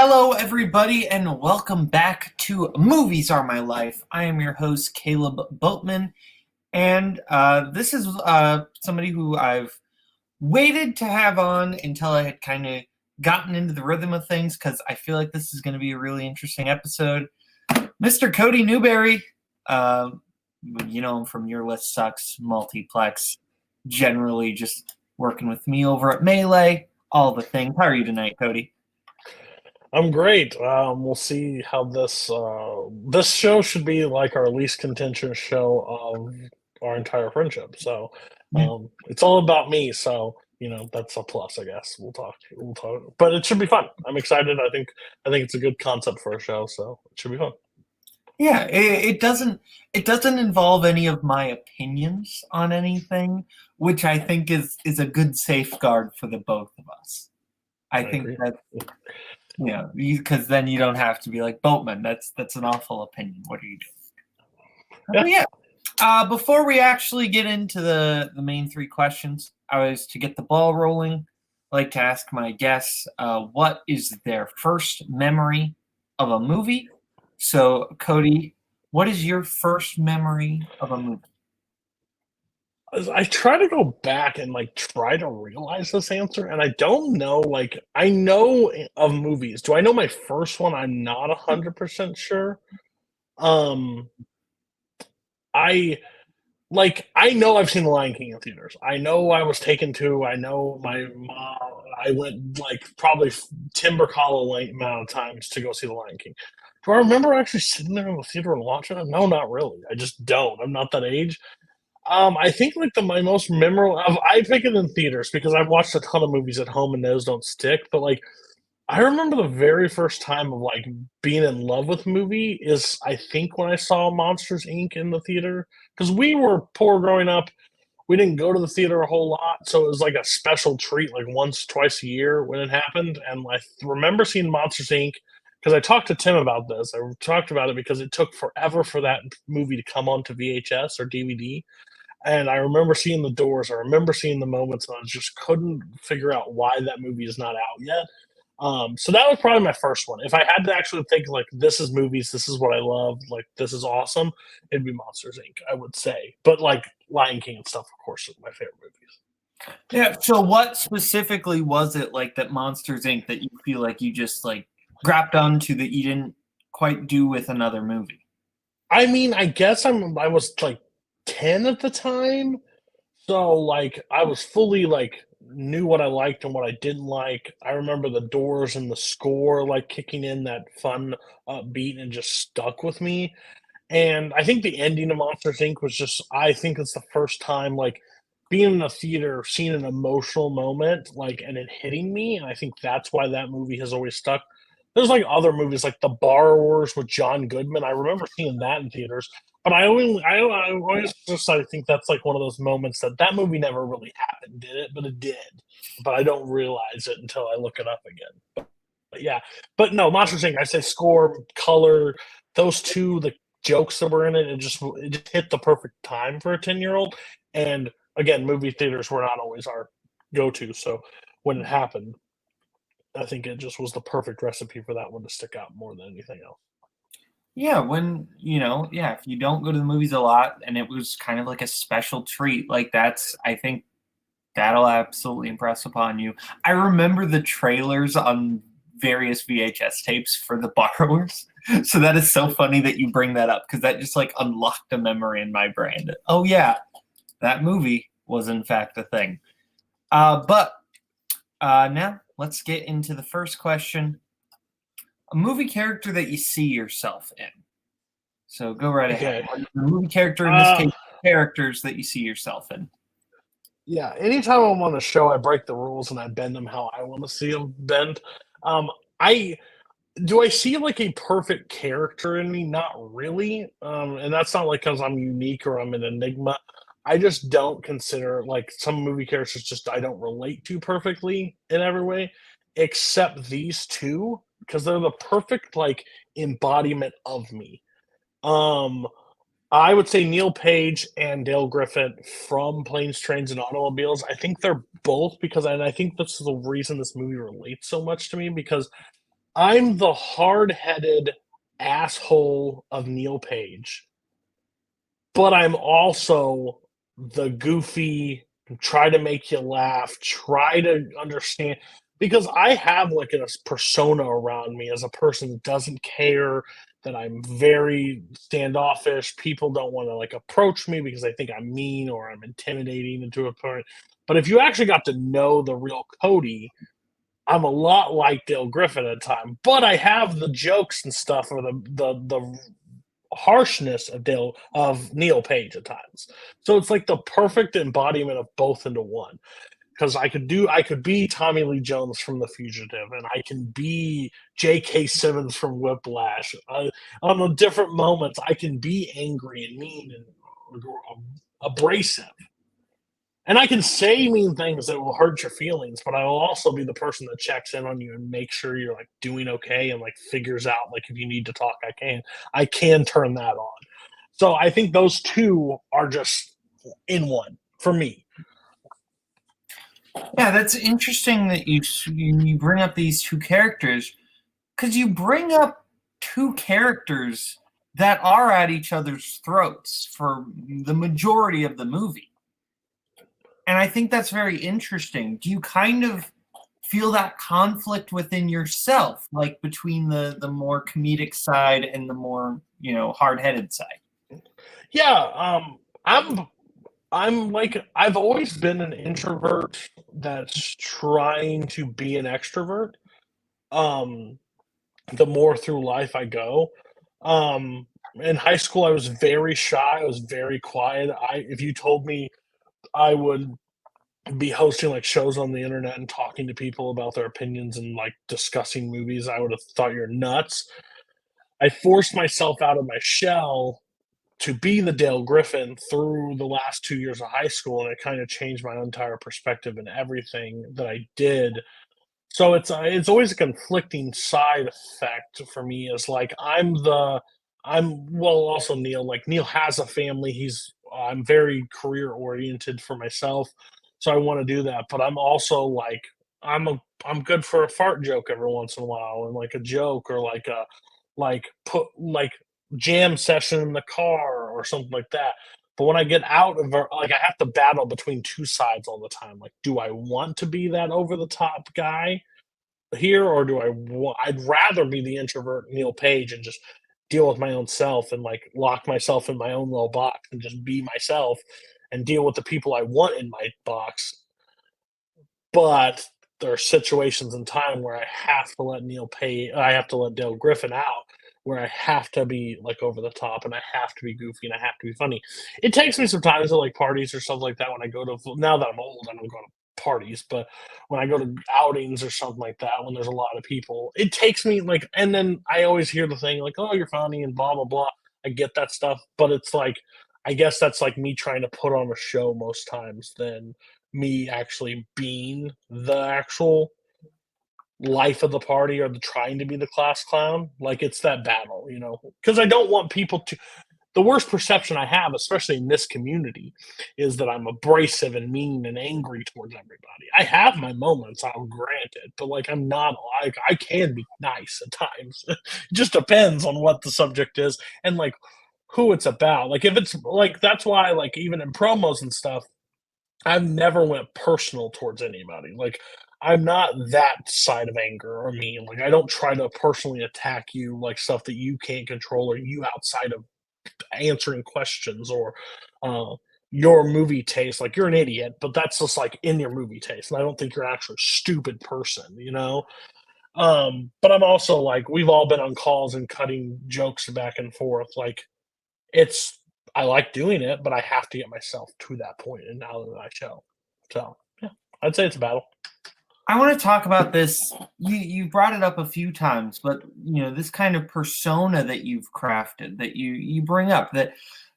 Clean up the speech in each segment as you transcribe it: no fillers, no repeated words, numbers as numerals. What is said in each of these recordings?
Hello, everybody, and welcome back to Movies Are My Life. I am your host, Caleb Boatman, and this is somebody who I've waited to have on until I had kind of gotten into the rhythm of things because I feel like this is going to be a really interesting episode. Mr. Cody Newberry, uh, you know him from Your List Sucks, Multiplex, generally just working with me over at Melee, all the things. How are you tonight, Cody? I'm great. We'll see how this show should be like our least contentious show of our entire friendship. So it's all about me. So that's a plus, I guess. We'll talk. But it should be fun. I'm excited. I think it's a good concept for a show. So it should be fun. Yeah, it doesn't involve any of my opinions on anything, which I think is a good safeguard for the both of us. I I think agree. that because then you don't have to be like Boatman. That's an awful opinion. What are you doing? Yeah. But yeah, before we actually get into the main three questions, I was to get the ball rolling. I like to ask my guests what is their first memory of a movie. So, Cody, what is your first memory of a movie? I try to go back and try to realize this answer, and I don't know. I know of movies. Do I know my first one? I'm not 100% sure. Um, I I know I've seen The Lion King in theaters. I know I was taken to. I know my mom. I went probably timber hollow amount of times to go see The Lion King. Do I remember actually sitting there in the theater and watching it? No, not really. I just don't. I'm not that age. I think my most memorable. I pick it in theaters because I've watched a ton of movies at home and those don't stick. But I remember the very first time of being in love with a movie is I think when I saw Monsters Inc. in the theater because we were poor growing up. We didn't go to the theater a whole lot, so it was like a special treat, like once, twice a year when it happened. And I remember seeing Monsters Inc. because I talked to Tim about this. I talked about it because it took forever for that movie to come onto VHS or DVD. And I remember seeing the doors. I remember seeing the moments, and I just couldn't figure out why that movie is not out yet. So that was probably my first one. If I had to actually think this is movies, this is what I love, this is awesome, it'd be Monsters Inc. I would say, but Lion King and stuff, of course, are my favorite movies. Yeah. So, what specifically was it like that Monsters Inc. that you feel like you just grabbed onto that you didn't quite do with another movie? I mean, I guess I was 10 at the time, so I was fully knew what I liked and what I didn't like. I remember the doors and the score kicking in that fun beat and just stuck with me. And I think the ending of Monsters Inc. was just I think it's the first time being in a theater, seeing an emotional moment, and it hitting me, and I think that's why that movie has always stuck. There's other movies like The Borrowers with John Goodman. I remember seeing that in theaters, but I always just I think that's one of those moments that movie never really happened, did it? But it did. But I don't realize it until I look it up again. But yeah, but no, Monsters Inc. I say score, color, those two, the jokes that were in it, it just hit the perfect time for a 10-year-old. And again, movie theaters were not always our go-to, so when it happened, I think it just was the perfect recipe for that one to stick out more than anything else. Yeah, if you don't go to the movies a lot and it was kind of like a special treat, I think that'll absolutely impress upon you. I remember the trailers on various VHS tapes for The Borrowers. So that is so funny that you bring that up because that just unlocked a memory in my brain. Oh yeah, that movie was in fact a thing. But now let's get into the first question. A movie character that you see yourself in. So go right ahead. Okay. What is the movie character, in this case, characters that you see yourself in? Yeah, anytime I'm on a show, I break the rules and I bend them how I want to see them bend. I do I see a perfect character in me? Not really. And that's not because I'm unique or I'm an enigma. I just don't consider some movie characters just I don't relate to perfectly in every way, except these two because they're the perfect embodiment of me. Um, I would say Neil Page and Dale Griffin from Planes, Trains, and Automobiles. I think they're both because, and I think that's the reason this movie relates so much to me because I'm the hard-headed asshole of Neil Page, but I'm also the goofy, try to make you laugh, try to understand, because I have like a persona around me as a person that doesn't care, that I'm very standoffish. People don't want to like approach me because they think I'm mean or I'm intimidating to a point. But if you actually got to know the real Cody, I'm a lot like Dale Griffin at times, but I have the jokes and stuff, or the harshness of Neil Page at times. So it's like the perfect embodiment of both into one. Because I could be Tommy Lee Jones from The Fugitive, and I can be J.K. Simmons from Whiplash. On the different moments, I can be angry and mean and abrasive. And I can say mean things that will hurt your feelings, but I will also be the person that checks in on you and makes sure you're like doing okay and like figures out like if you need to talk, I can turn that on. So I think those two are just in one for me. Yeah, that's interesting that you bring up these two characters, because you bring up two characters that are at each other's throats for the majority of the movie. And I think that's very interesting. Do you kind of feel that conflict within yourself, like between the more comedic side and the more, hard-headed side? Yeah, I'm like I've always been an introvert that's trying to be an extrovert. Um, the more through life I go. Um, in high school, I was very shy. I was very quiet. If you told me I would be hosting like shows on the internet and talking to people about their opinions and like discussing movies, I would have thought you're nuts. I forced myself out of my shell to be the Dale Griffin through the last 2 years of high school, and it kind of changed my entire perspective and everything that I did. So it's always a conflicting side effect for me. Is like I'm well, also Neil. Like Neil has a family. I'm very career oriented for myself, so I want to do that. But I'm also like I'm good for a fart joke every once in a while, and like a joke, or like a put like jam session in the car or something like that. But when I get out of like, I have to battle between two sides all the time. Like, do I want to be that over the top guy here, or do I want? I'd rather be the introvert Neil Page and just deal with my own self and like lock myself in my own little box and just be myself and deal with the people I want in my box. But there are situations in time where I have to let I have to let Dale Griffin out, where I have to be like over the top and I have to be goofy and I have to be funny. It takes me some time to like parties or stuff like that when I go to, now that I'm old, I don't go to parties, but when I go to outings or something like that, when there's a lot of people, it takes me like, and then I always hear the thing like, oh, you're funny and blah, blah, blah. I get that stuff, but it's like, I guess that's like me trying to put on a show most times than me actually being the actual life of the party, or the trying to be the class clown. Like it's that battle, because I don't want people to. The worst perception I have, especially in this community, is that I'm abrasive and mean and angry towards everybody. I have my moments, I'll grant it, but like I'm not like, I can be nice at times. It just depends on what the subject is and like who it's about. Like if it's like, that's why like even in promos and stuff, I've never went personal towards anybody. Like I'm not that side of anger or mean. Like I don't try to personally attack you, like stuff that you can't control or you outside of answering questions, or uh, your movie taste. Like you're an idiot, but that's just like in your movie taste. And I don't think you're actually a stupid person. But I'm also like, we've all been on calls and cutting jokes back and forth. Like it's I like doing it, but I have to get myself to that point and now that I show. So yeah, I'd say it's a battle. I want to talk about this. You brought it up a few times, but this kind of persona that you've crafted, that you bring up, that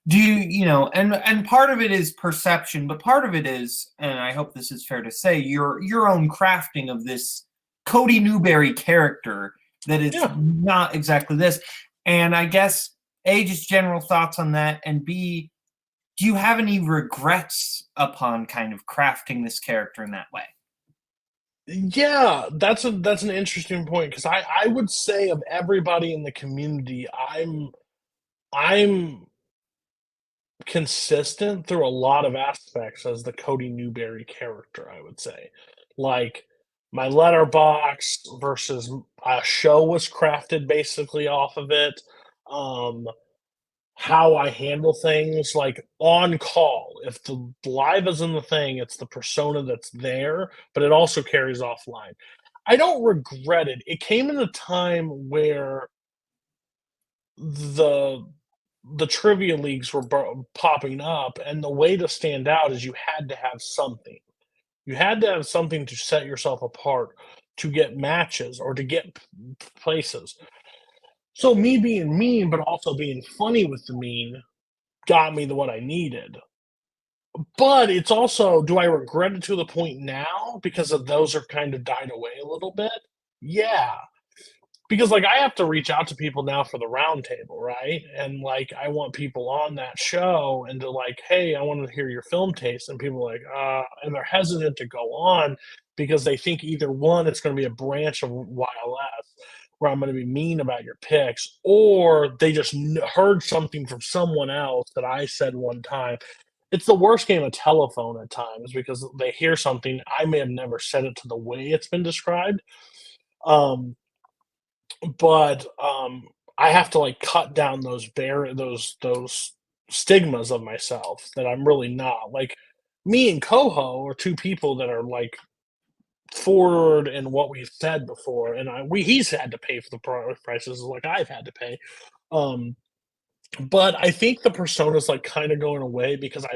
do and part of it is perception, but part of it is, and I hope this is fair to say, your own crafting of this Cody Newberry character that is Yeah. not exactly this. And I guess A, just general thoughts on that, and B, do you have any regrets upon kind of crafting this character in that way? Yeah, that's an interesting point because I would say of everybody in the community, I'm consistent through a lot of aspects as the Cody Newberry character, I would say. Like my letterbox versus a show was crafted basically off of it. Um, how I handle things like on call. If the live is in the thing, it's the persona that's there, but it also carries offline. I don't regret it. It came in a time where the the trivia leagues were popping up, and the way to stand out is you had to have something. You had to have something to set yourself apart, to get matches or to get places. So me being mean, but also being funny with the mean, got me to what I needed. But it's also, do I regret it to the point now because of those are kind of died away a little bit? Yeah, because like I have to reach out to people now for the round table, right? And like I want people on that show and to like, hey, I want to hear your film taste, and people are like, and they're hesitant to go on because they think either one, it's going to be a branch of YLS where I'm going to be mean about your picks, or they just heard something from someone else that I said one time. It's the worst game of telephone at times because they hear something I may have never said it to the way it's been described. Um, but I have to like cut down those stigmas of myself that I'm really not. Like me and Coho are two people that are like forward in what we've said before, and he's had to pay for the prices like I've had to pay. Um, but I think the persona's like kind of going away because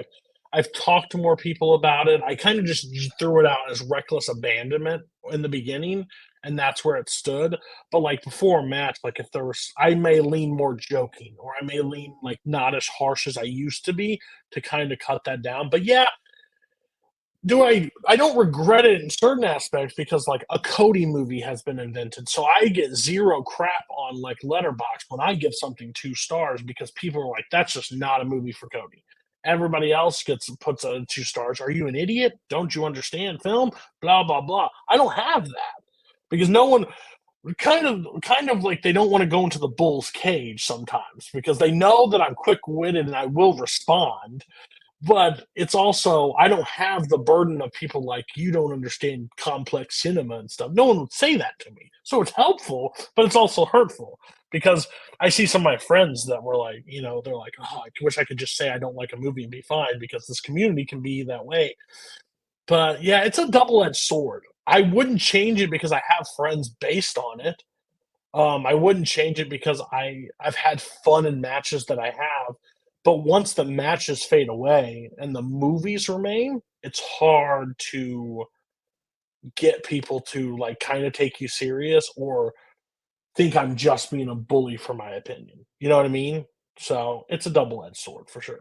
I've talked to more people about it. I kind of just threw it out as reckless abandonment in the beginning, and that's where it stood. But like before a match, like if there was, I may lean more joking, or I may lean like not as harsh as I used to be to kind of cut that down. But yeah, do I don't regret it in certain aspects because like a Cody movie has been invented. So I get zero crap on like Letterbox when I give something 2 stars because people are like, that's just not a movie for Cody. Everybody else puts a 2 stars. Are you an idiot? Don't you understand film? Blah blah blah. I don't have that because no one kind of like they don't want to go into the bull's cage sometimes because they know that I'm quick witted and I will respond, but it's also I don't have the burden of people like you don't understand complex cinema and stuff. No one would say that to me. So it's helpful, but it's also hurtful because I see some of my friends that were like, they're like, oh, I wish I could just say I don't like a movie and be fine because this community can be that way. But yeah, it's a double-edged sword. I wouldn't change it because I have friends based on it. I wouldn't change it because I've had fun in matches that I have, but once the matches fade away and the movies remain, it's hard to get people to like kind of take you serious or think I'm just being a bully for my opinion. You know what I mean? So it's a double-edged sword for sure.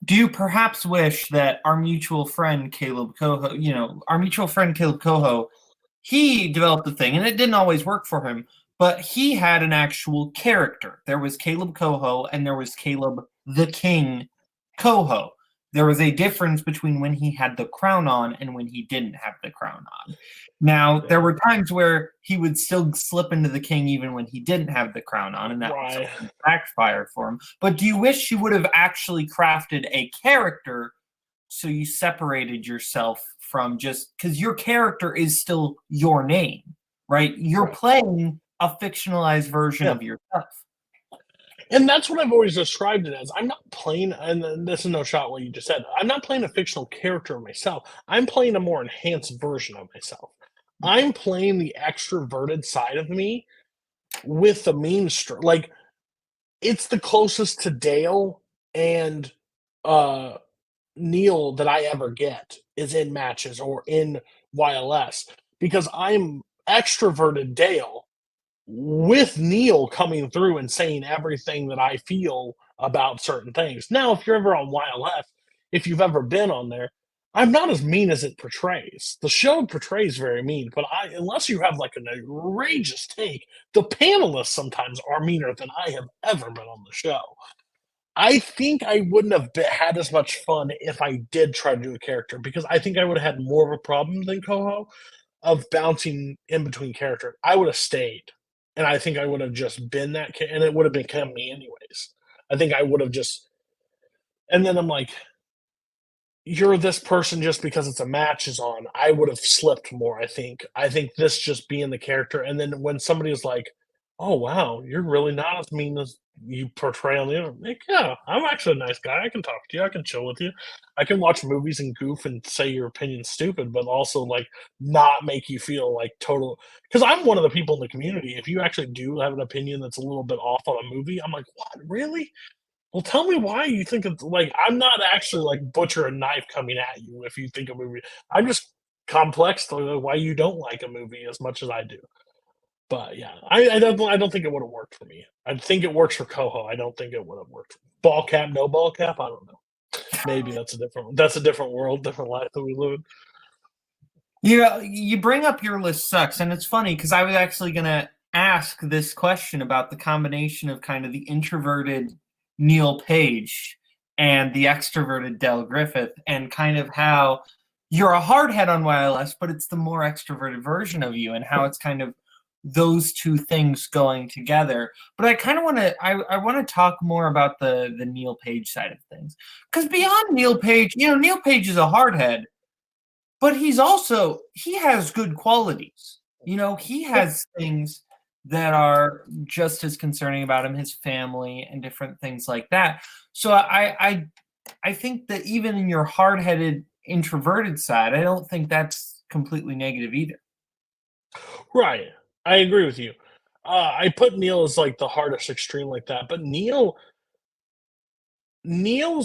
Do you perhaps wish that our mutual friend Caleb Coho, our mutual friend Caleb Coho, he developed a thing and it didn't always work for him, but he had an actual character. There was Caleb Coho and there was Caleb the King Coho. There was a difference between when he had the crown on and when he didn't have the crown on. Now, there Yeah. were times where he would still slip into the king even when he didn't have the crown on, and that would Right. sometimes backfire for him. But do you wish you would have actually crafted a character so you separated yourself from just because your character is still your name, right? You're Right. playing a fictionalized version Yeah. of yourself. And that's what I've always described it as. I'm not playing, and this is no shot what you just said. I'm not playing a fictional character of myself. I'm playing a more enhanced version of myself. I'm playing the extroverted side of me with the mean streak. Like it's the closest to Dale and uh Neil that I ever get is in matches or in YLS because I'm extroverted Dale with Neil coming through and saying everything that I feel about certain things. Now, if you're ever on YLF, if you've ever been on there, I'm not as mean as it portrays. The show portrays very mean, but unless you have like an outrageous take, the panelists sometimes are meaner than I have ever been on the show. I think I wouldn't have had as much fun if I did try to do a character because I think I would have had more of a problem than Coho. of bouncing in between characters. I would have stayed, and I think I would have just been and it would have become me anyways. I think I would have just, and then I'm like, you're this person just because it's a match is on. I would have slipped more, I think. I think this just being the character, and then when somebody is like, "Oh, wow, you're really not as mean as you portray on the internet." Like, yeah, I'm actually a nice guy. I can talk to you. I can chill with you. I can watch movies and goof and say your opinion's stupid, but also like not make you feel like total. Because I'm one of the people in the community. If you actually do have an opinion that's a little bit off on a movie, I'm like, what, really? Well, tell me why you think it's like I'm not actually like butcher and knife coming at you if you think a movie. I'm just complex to why you don't like a movie as much as I do. But yeah, I don't think it would have worked for me. I think it works for Coho. I don't think it would have worked. Ball cap, no ball cap. I don't know. Maybe that's a different world, different life that we live in. You bring up your list sucks, and it's funny because I was actually gonna ask this question about the combination of kind of the introverted Neil Page and the extroverted Del Griffith, and kind of how you're a hardhead on YLS, but it's the more extroverted version of you, and how it's kind of those two things going together. But I kind of want to I want to talk more about the Neil Page side of things, because beyond Neil Page, Neil Page is a hardhead, but he has good qualities. He has things that are just as concerning about him, his family and different things like that. So I think that even in your hard-headed introverted side, I don't think that's completely negative either. Right. I agree with you. I put Neil as like the hardest extreme like that, but Neil's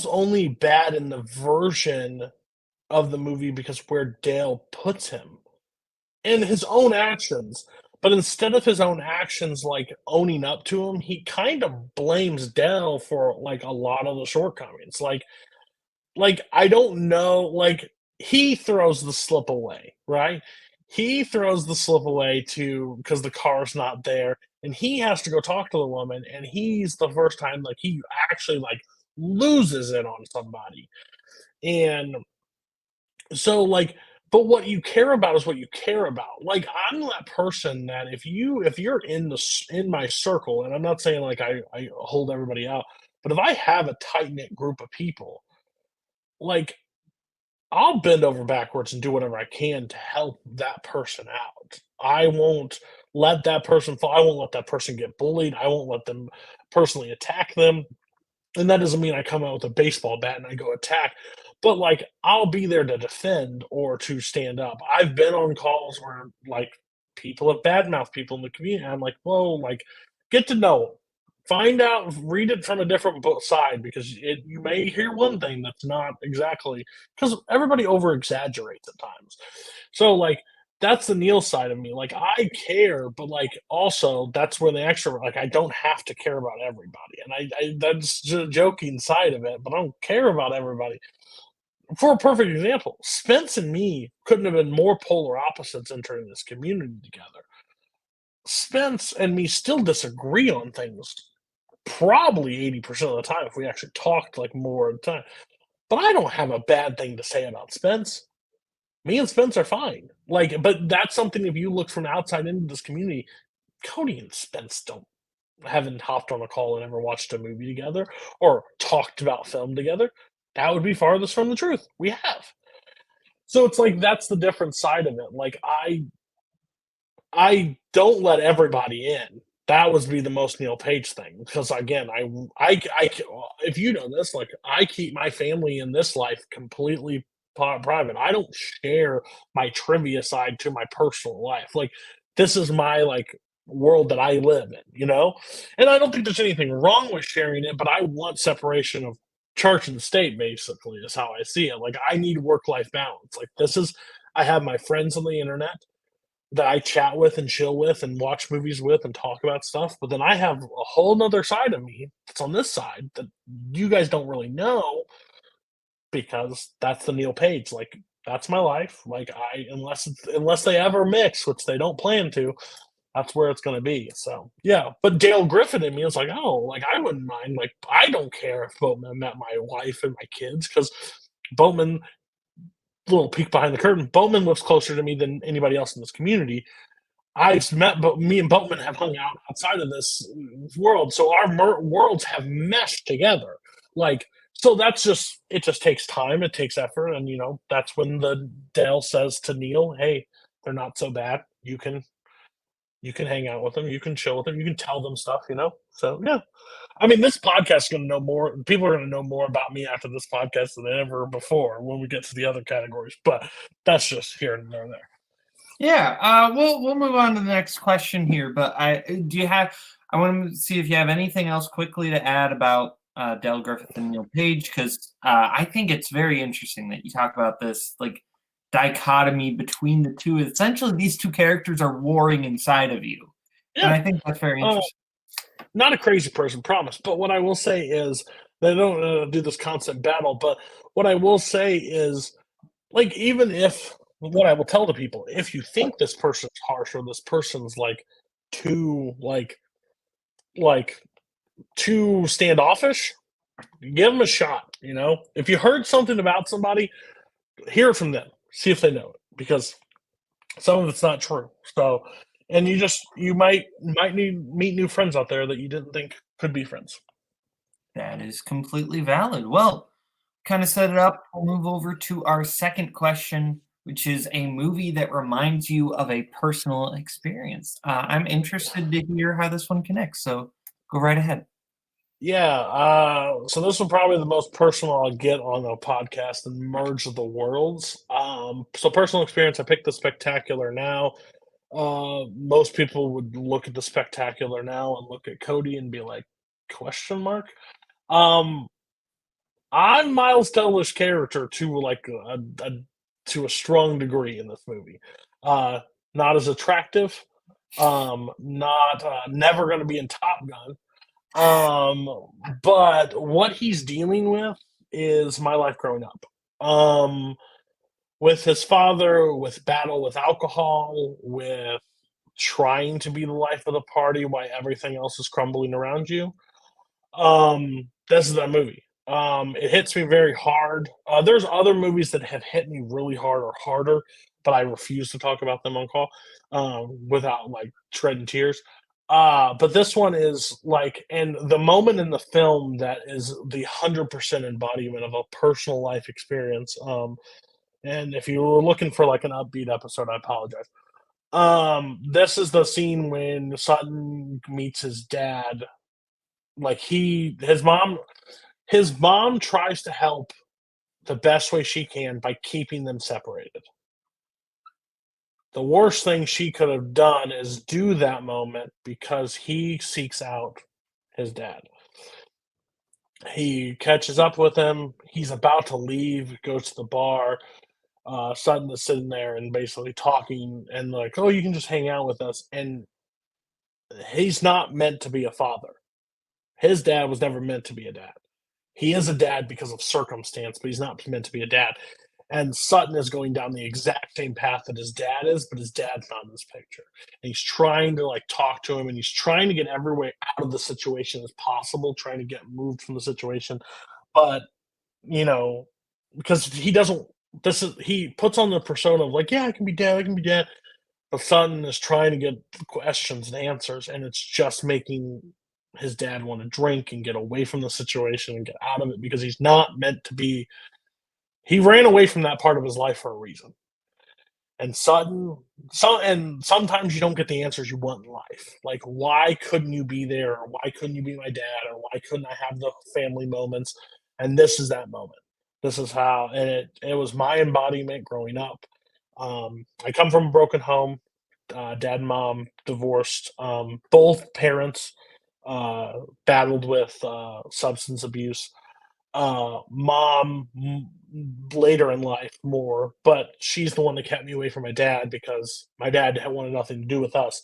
only bad in the version of the movie because where Dale puts him in his own actions. But instead of his own actions like owning up to him, he kind of blames Dale for like a lot of the shortcomings. Like I don't know, like he throws the slip away, right? He throws the slip away to because the car's not there, and he has to go talk to the woman, and he's the first time like he actually like loses it on somebody. And so like but what you care about is what you care about. Like I'm that person that if you're in my circle, and I'm not saying like I hold everybody out, but if I have a tight knit group of people, like I'll bend over backwards and do whatever I can to help that person out. I won't let that person fall. I won't let that person get bullied. I won't let them personally attack them. And that doesn't mean I come out with a baseball bat and I go attack, but like I'll be there to defend or to stand up. I've been on calls where like people have badmouthed people in the community. I'm like, whoa, like get to know 'em. Find out, read it from a different side because you may hear one thing that's not exactly because everybody over exaggerates at times. So like that's the Neil side of me. Like I care, but like also that's where the extrovert. Like I don't have to care about everybody, and I that's the joking side of it. But I don't care about everybody. For a perfect example, Spence and me couldn't have been more polar opposites entering this community together. Spence and me still disagree on things probably 80% of the time if we actually talked like more of the time. But I don't have a bad thing to say about Spence. Me and Spence are fine. Like, but that's something if you look from outside into this community, Cody and Spence don't haven't hopped on a call and ever watched a movie together or talked about film together. That would be farthest from the truth. We have. So it's like that's the different side of it. Like I don't let everybody in. That would be the most Neil Page thing because again, if you know this, like I keep my family in this life completely private. I don't share my trivia side to my personal life. Like this is my like world that I live in, you know. And I don't think there's anything wrong with sharing it, but I want separation of church and state. Basically, is how I see it. Like I need work life balance. Like this is. I have my friends on the internet that I chat with and chill with and watch movies with and talk about stuff. But then I have a whole nother side of me that's on this side that you guys don't really know because that's the Neil Page. Like that's my life. Like unless they ever mix, which they don't plan to, that's where it's gonna be. So yeah. But Dale Griffin in me is like, oh, like I wouldn't mind. Like I don't care if Boatman met my wife and my kids because Boatman little peek behind the curtain. Boatman lives closer to me than anybody else in this community. I've met, but me and Boatman have hung out outside of this world, so our worlds have meshed together. Like, so that's just it. Just takes time. It takes effort, and that's when the Dale says to Neil, "Hey, they're not so bad. You can hang out with them. You can chill with them. You can tell them stuff. So yeah, I mean, this podcast is going to know more. People are going to know more about me after this podcast than ever before when we get to the other categories. But that's just here and there. Yeah, we'll move on to the next question here. But I want to see if you have anything else quickly to add about Del Griffith and Neil Page, because I think it's very interesting that you talk about this like dichotomy between the two. Essentially, these two characters are warring inside of you, and Yeah, I think that's very interesting. not a crazy person, promise. But what I will say is they don't do this constant battle. But what I will say is, like, even if what I will tell the people, if you think this person's harsh or this person's too like too standoffish, give them a shot. If you heard something about somebody, hear it from them. See if they know it, because some of it's not true. So, and you might meet new friends out there that you didn't think could be friends. That is completely valid. Well, kind of set it up. We'll move over to our second question, which is a movie that reminds you of a personal experience. I'm interested to hear how this one connects, so go right ahead. Yeah, so this one probably the most personal I'll get on a podcast and merge the worlds. So personal experience, I picked The Spectacular Now. Most people would look at The Spectacular Now and look at Cody and be like, question mark? Um, I'm Miles Teller's character to to a strong degree in this movie. Uh, Not as attractive, not never going to be in Top Gun. Um, but what he's dealing with is my life growing up. With his father, with battle with alcohol, with trying to be the life of the party while everything else is crumbling around you. This is that movie. It hits me very hard. There's other movies that have hit me really hard or harder, but I refuse to talk about them on call without shedding tears. But this one is and the moment in the film that is the 100% embodiment of a personal life experience. And if you were looking for an upbeat episode, I apologize. This is the scene when Sutton meets his dad. His mom tries to help the best way she can by keeping them separated. The worst thing she could have done is do that moment because he seeks out his dad. He catches up with him. He's about to leave, goes to the bar. Sutton is sitting there and basically talking and oh, you can just hang out with us. And he's not meant to be a father. His dad was never meant to be a dad. He is a dad because of circumstance, but he's not meant to be a dad. And Sutton is going down the exact same path that his dad is, but his dad's not in this picture. And he's trying to talk to him, and he's trying to get every way out of the situation as possible, trying to get moved from the situation. But because he doesn't. He puts on the persona of yeah, I can be dad, I can be dad. But Sutton is trying to get questions and answers, and it's just making his dad want to drink and get away from the situation and get out of it because he's not meant to be. He ran away from that part of his life for a reason. And and sometimes you don't get the answers you want in life. Why couldn't you be there? Or why couldn't you be my dad? Or why couldn't I have the family moments? And this is that moment. This is how, and it was my embodiment growing up. I come from a broken home. Dad and mom divorced. Both parents battled with substance abuse. Mom later in life more, but she's the one that kept me away from my dad because my dad had wanted nothing to do with us.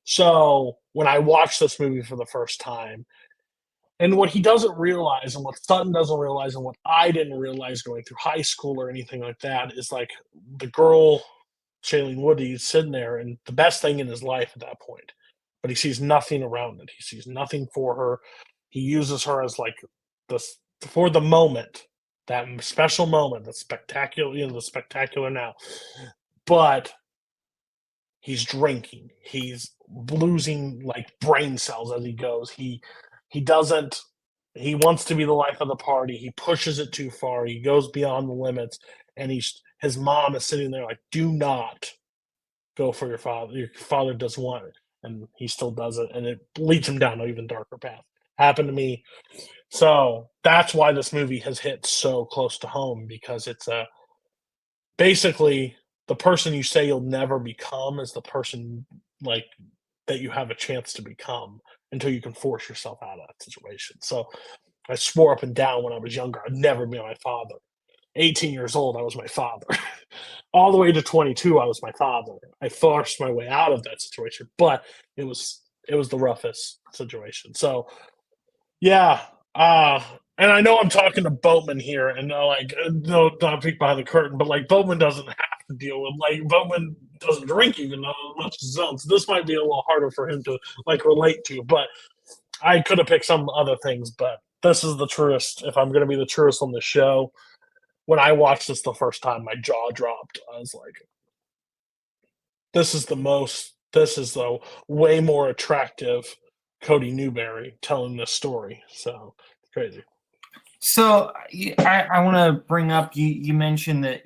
So when I watched this movie for the first time, and what he doesn't realize, and what Sutton doesn't realize, and what I didn't realize going through high school or anything like that, is the girl, Shailene Woodley, is sitting there, and the best thing in his life at that point, but he sees nothing around it. He sees nothing for her. He uses her as this for the moment, that special moment, the spectacular, the spectacular now. But he's drinking. He's losing like brain cells as he goes. He doesn't. He wants to be the life of the party. He pushes it too far. He goes beyond the limits, and his mom is sitting there like, "Do not go for your father. Your father doesn't want it," and he still does it, and it leads him down an even darker path. Happened to me, so that's why this movie has hit so close to home because it's a basically the person you say you'll never become is the person like that you have a chance to become until you can force yourself out of that situation. So I swore up and down when I was younger I'd never be my father. 18 years old, I was my father. All the way to 22, I was my father. I forced my way out of that situation, but it was the roughest situation. So yeah, and I know I'm talking to Boatman here, and like no, not peek behind the curtain, but like Boatman doesn't have to deal with like Boatman doesn't drink even though as much as his own. So this might be a little harder for him to like relate to. But I could have picked some other things, but this is the truest. If I'm going to be the truest on the show, when I watched this the first time, my jaw dropped. I was like, "This is the most. This is the way more attractive Cody Newberry telling this story." So crazy. So I want to bring up you mentioned that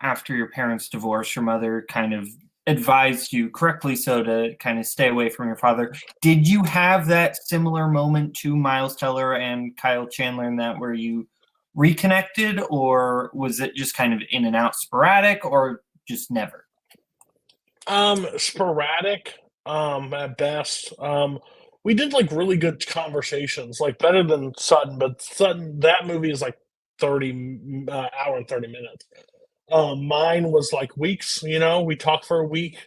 after your parents' divorce, your mother kind of advised you correctly so to kind of stay away from your father. Did you have that similar moment to Miles Teller and Kyle Chandler in that where you reconnected, or was it just kind of in and out sporadic, or just never? Sporadic, at best. We did like really good conversations, like better than Sutton, but Sutton that movie is like 30 hour and 30 minutes. Mine was like weeks, we talked for a week.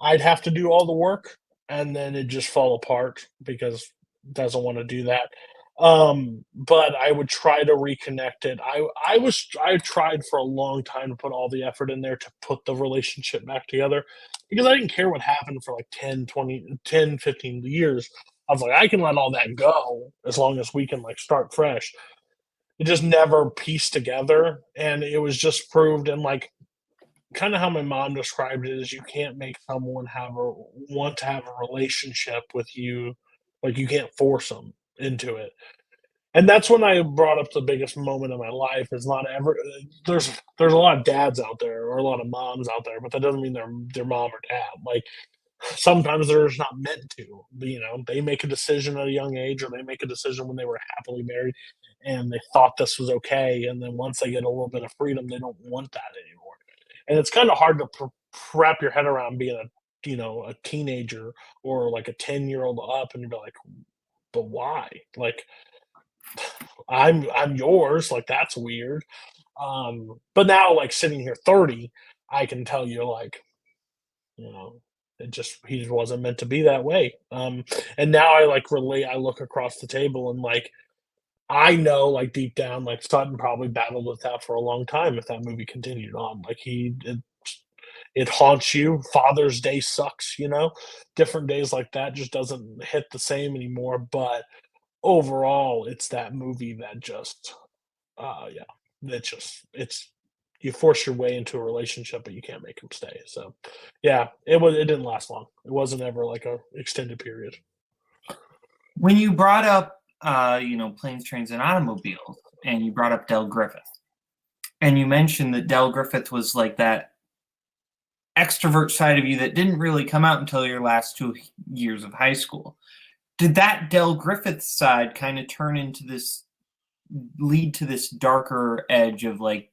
I'd have to do all the work and then it just fall apart because it doesn't want to do that. But I would try to reconnect it. I tried for a long time to put all the effort in there to put the relationship back together because I didn't care what happened for like 10, 20, 10, 15 years. I was like, I can let all that go as long as we can like start fresh. It just never pieced together. And it was just proved and like kind of how my mom described it is you can't make someone want to have a relationship with you. Like you can't force them into it. And that's when I brought up the biggest moment of my life is not ever there's a lot of dads out there or a lot of moms out there, but that doesn't mean they're mom or dad. Like sometimes they're just not meant to. They make a decision at a young age or they make a decision when they were happily married and they thought this was okay. And then once they get a little bit of freedom, they don't want that anymore. And it's kind of hard to wrap your head around being a teenager or like a 10-year-old up and you'd be like, but why? Like I'm yours, like that's weird. But now like sitting here 30, I can tell you like, you know, he just wasn't meant to be that way. And now I like relate I look across the table and like I know like deep down like Sutton probably battled with that for a long time if that movie continued on. Like it haunts you. Father's Day sucks. Different days like that just doesn't hit the same anymore. But overall, it's that movie that just yeah, it's you force your way into a relationship, but you can't make them stay. So, yeah, it didn't last long. It wasn't ever like a extended period. When you brought up planes, trains, and automobiles, and you brought up Del Griffith, and you mentioned that Del Griffith was like that extrovert side of you that didn't really come out until your last 2 years of high school. Did that Del Griffith side kind of lead to this darker edge of like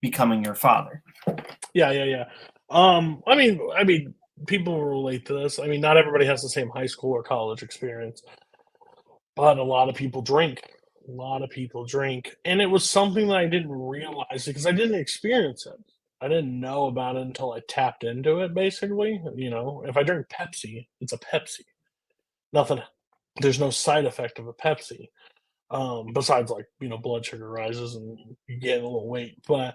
becoming your father? Yeah. I mean, people will relate to this. I mean, not everybody has the same high school or college experience, but a lot of people drink. A lot of people drink, and it was something that I didn't realize because I didn't experience it. I didn't know about it until I tapped into it. Basically, if I drink Pepsi, it's a Pepsi. Nothing. There's no side effect of a Pepsi. Besides like blood sugar rises and you gain a little weight, but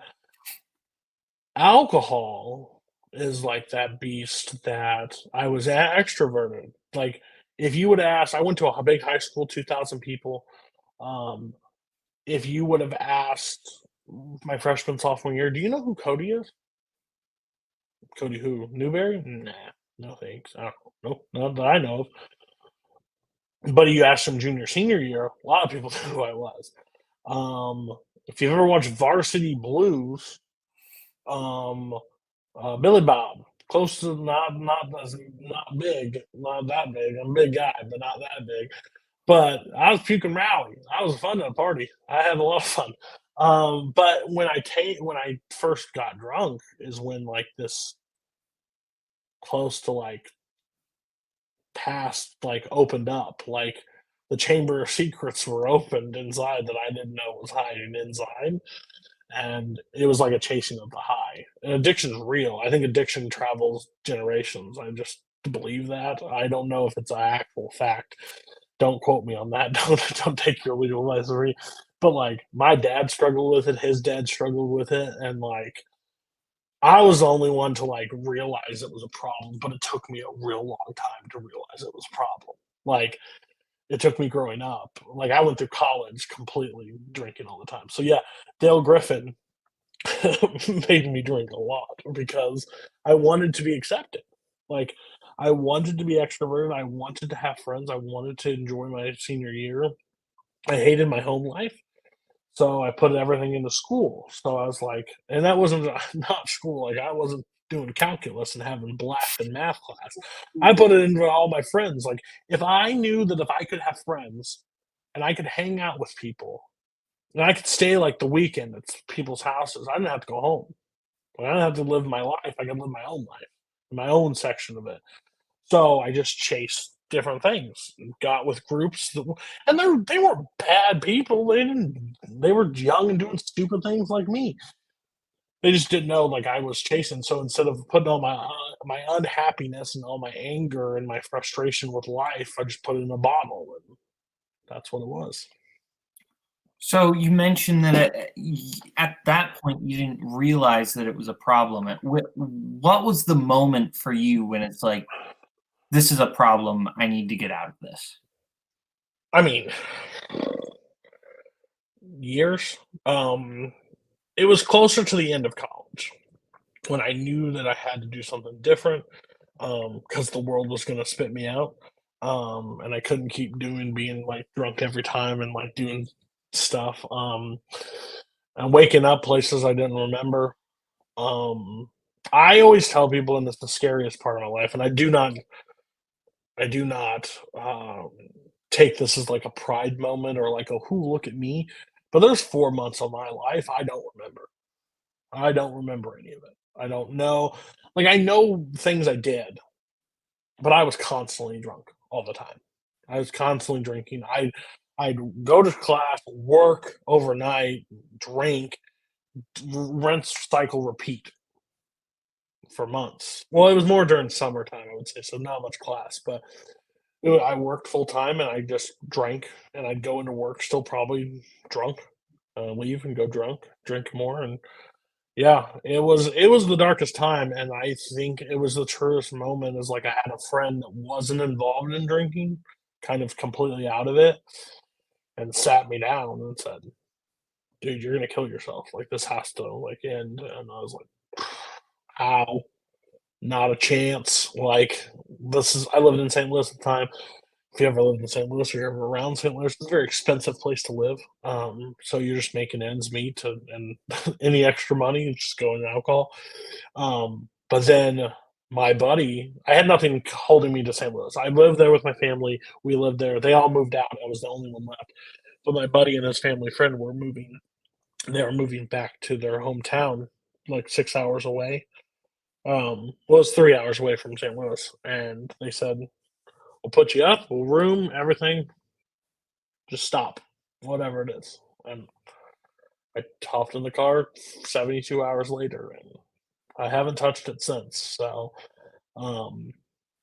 alcohol is like that beast that I was extroverted. Like if you would ask, I went to a big high school, 2,000 people. Um, if you would have asked my freshman sophomore year. Do you know who Cody is? Cody who? Newberry? Nah, no thanks. I don't know. Nope, not that I know of. But you asked him junior senior year, a lot of people knew who I was. If you've ever watched Varsity Blues, um, Billy Bob, close to not big, not that big. I'm a big guy, but not that big. But I was puking rowdy. I was fun at a party. I had a lot of fun. But when I first got drunk is when like this close to like past like opened up, like the chamber of secrets were opened inside that I didn't know was hiding inside, and it was like a chasing of the high. And addiction's real. I think addiction travels generations. I just believe that. I don't know if it's an actual fact. Don't quote me on that. Don't take your legal advice from me. But like my dad struggled with it, his dad struggled with it, and like I was the only one to like realize it was a problem, but it took me a real long time to realize it was a problem. Like it took me growing up. Like I went through college completely drinking all the time. So yeah, Dale Griffin made me drink a lot because I wanted to be accepted. Like I wanted to be extroverted. I wanted to have friends. I wanted to enjoy my senior year. I hated my home life. So I put everything into school. So I was like, and that wasn't not school. Like I wasn't doing calculus and having blast in math class. I put it into all my friends. Like if I knew that if I could have friends and I could hang out with people and I could stay like the weekend at people's houses, I didn't have to go home. Like, I didn't have to live my life. I could live my own life, my own section of it. So I just chased different things, got with groups that, and they weren't bad people. They were young and doing stupid things like me. They just didn't know like I was chasing. So instead of putting all my unhappiness and all my anger and my frustration with life, I just put it in a bottle, and that's what it was. So you mentioned that at that point you didn't realize that it was a problem. What was the moment for you when it's like, this is a problem, I need to get out of this? I mean, years. It was closer to the end of college when I knew that I had to do something different because the world was going to spit me out. And I couldn't keep doing being like drunk every time and like doing stuff. And waking up places I didn't remember. Um, I always tell people, and it's the scariest part of my life, and I do not take this as like a pride moment or like a "whoo, look at me." But there's 4 months of my life I don't remember. I don't remember any of it. I don't know. Like I know things I did, but I was constantly drunk all the time. I was constantly drinking. I'd go to class, work overnight, drink, rinse, cycle, repeat for months. Well, it was more during summertime, I would say, so not much class, but I worked full time and I just drank, and I'd go into work still probably drunk, leave and go drunk, drink more, and yeah, it was the darkest time, and I think it was the truest moment. Is like I had a friend that wasn't involved in drinking, kind of completely out of it, and sat me down and said, "Dude, you're gonna kill yourself. Like this has to like end." And I was like, "How? Not a chance." Like this is. I lived in St. Louis at the time. If you ever lived in St. Louis or you're ever around St. Louis, it's a very expensive place to live. So you're just making ends meet, and any extra money is just going to alcohol. But then my buddy, I had nothing holding me to St. Louis. I lived there with my family. We lived there. They all moved out. I was the only one left. But my buddy and his family friend were moving. They were moving back to their hometown, like 6 hours away. Well, it's 3 hours away from St. Louis, and they said, "We'll put you up. We'll room everything. Just stop, whatever it is." And I hopped in the car 72 hours later, and I haven't touched it since. So um,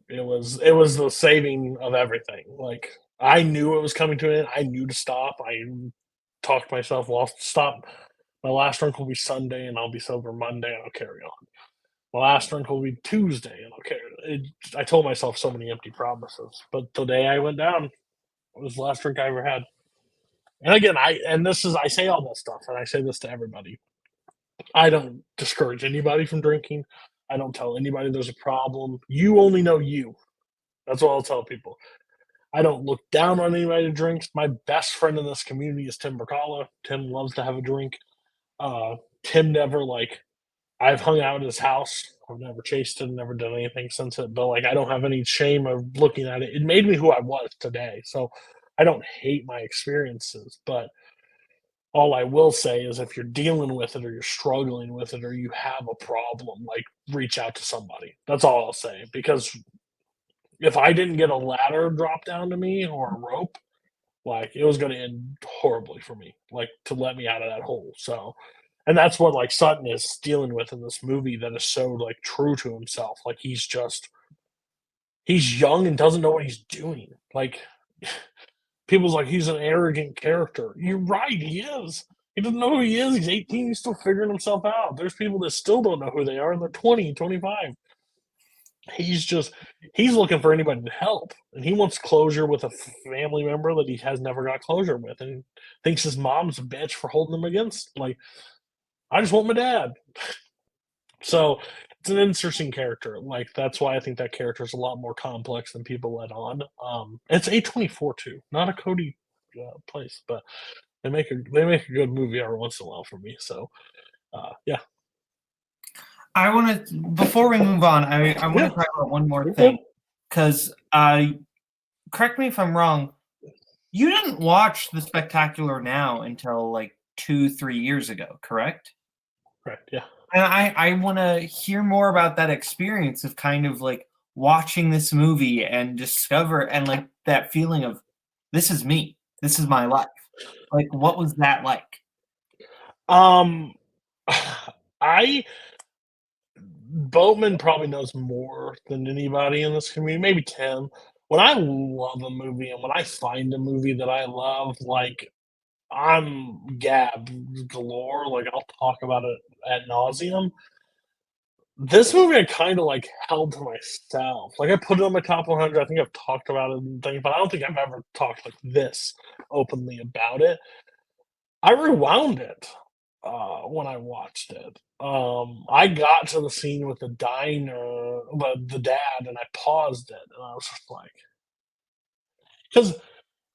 it was the saving of everything. Like I knew it was coming to an end. I knew to stop. I talked myself, well, I'll stop. My last drink will be Sunday, and I'll be sober Monday, and I'll carry on. My last drink will be Tuesday, and I'll carry. I told myself so many empty promises, but the day I went down, it was the last drink I ever had, And again, I say all this stuff, and I say this to everybody. I don't discourage anybody from drinking. I don't tell anybody there's a problem. You only know you. That's what I'll tell people. I don't look down on anybody that drinks. My best friend in this community is Tim Bercala. Tim loves to have a drink. Uh, Tim never like I've hung out at his house. I've never chased it, never done anything since it. But like I don't have any shame of looking at it. It made me who I was today. So I don't hate my experiences, but all I will say is if you're dealing with it or you're struggling with it or you have a problem, like reach out to somebody. That's all I'll say. Because if I didn't get a ladder dropped down to me or a rope, like it was going to end horribly for me, like to let me out of that hole. So, and that's what like Sutton is dealing with in this movie that is so like true to himself. Like he's young and doesn't know what he's doing. Like people's like he's an arrogant character. You're right, he is. He doesn't know who he is. He's 18. He's still figuring himself out. There's people that still don't know who they are, and they're 20, 25. He's just he's looking for anybody to help, and he wants closure with a family member that he has never got closure with, and thinks his mom's a bitch for holding him against. Like, I just want my dad. So it's an interesting character. Like that's why I think that character is a lot more complex than people let on. It's A24 too, not a Cody place, but they make a good movie every once in a while for me. So yeah, I want to before we move on, I want yeah, to talk about one more you're good. thing because correct me if I'm wrong. You didn't watch The Spectacular Now until like 2-3 years ago, correct? Correct. Yeah. And I want to hear more about that experience of kind of like watching this movie and discover and like that feeling of this is me, this is my life. Like, what was that like? Um, I Boatman probably knows more than anybody in this community, maybe Tim. When I love a movie and when I find a movie that I love, like I'm gab galore. Like I'll talk about it at nauseum. This movie I kind of like held to myself. Like I put it on my top 100. I think I've talked about it and things, but I don't think I've ever talked like this openly about it. I rewound it when I watched it. I got to the scene with the diner, the dad, and I paused it, and I was just like, because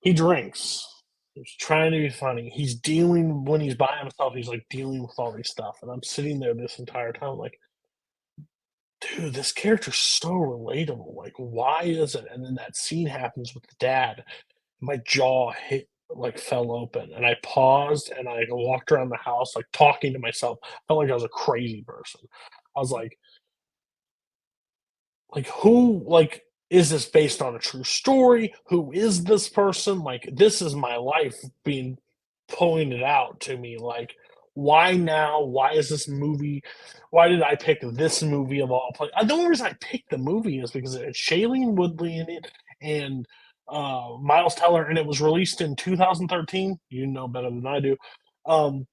he drinks. He's trying to be funny. He's dealing when he's by himself. He's like dealing with all these stuff, and I'm sitting there this entire time, like, dude, this character's so relatable. Like, why is it? And then that scene happens with the dad. My jaw hit like fell open, and I paused and I walked around the house like talking to myself. I felt like I was a crazy person. I was like who like is this based on a true story? Who is this person? Like this is my life being pointed out to me. Like why now? Why is this movie? Why did I pick this movie of all places? The only reason I picked the movie is because it had Shailene Woodley in it and Miles Teller, and it was released in 2013. You know better than I do. Um,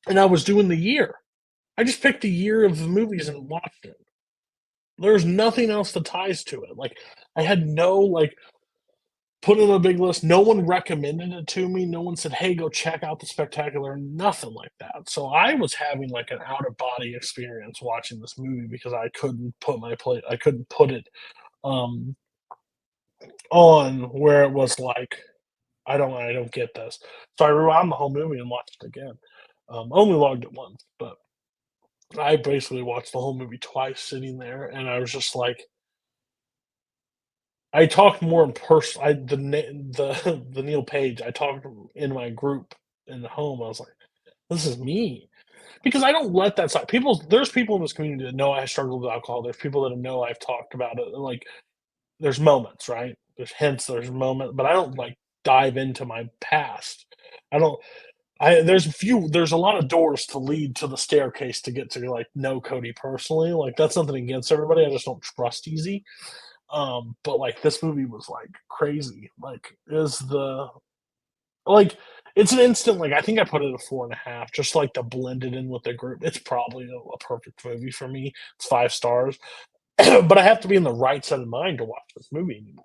and I was doing the year. I just picked the year of the movies and watched it. There's nothing else that ties to it. Like I had no like put in a big list. No one recommended it to me. No one said, "Hey, go check out the Spectacular." Nothing like that. So I was having like an out of body experience watching this movie because I couldn't put my play. I couldn't put it um, on where it was like I don't get this. So I rewound the whole movie and watched it again. Only logged it once, but I basically watched the whole movie twice sitting there, and I was just like, I talked more in person. I the Neil Page. I talked in my group in the home. I was like, "This is me," because I don't let that side. People, there's people in this community that know I struggled with alcohol. There's people that know I've talked about it. Like, there's moments, right? There's hints. There's moments, but I don't like dive into my past. I don't. There's a lot of doors to lead to the staircase to get to like know Cody personally. Like that's nothing against everybody. I just don't trust easy. But like this movie was like crazy. Like is the like it's an instant like I think I put it a 4.5, just like to blend it in with the group. It's probably a perfect movie for me. It's 5 stars. But I have to be in the right set of mind to watch this movie anymore.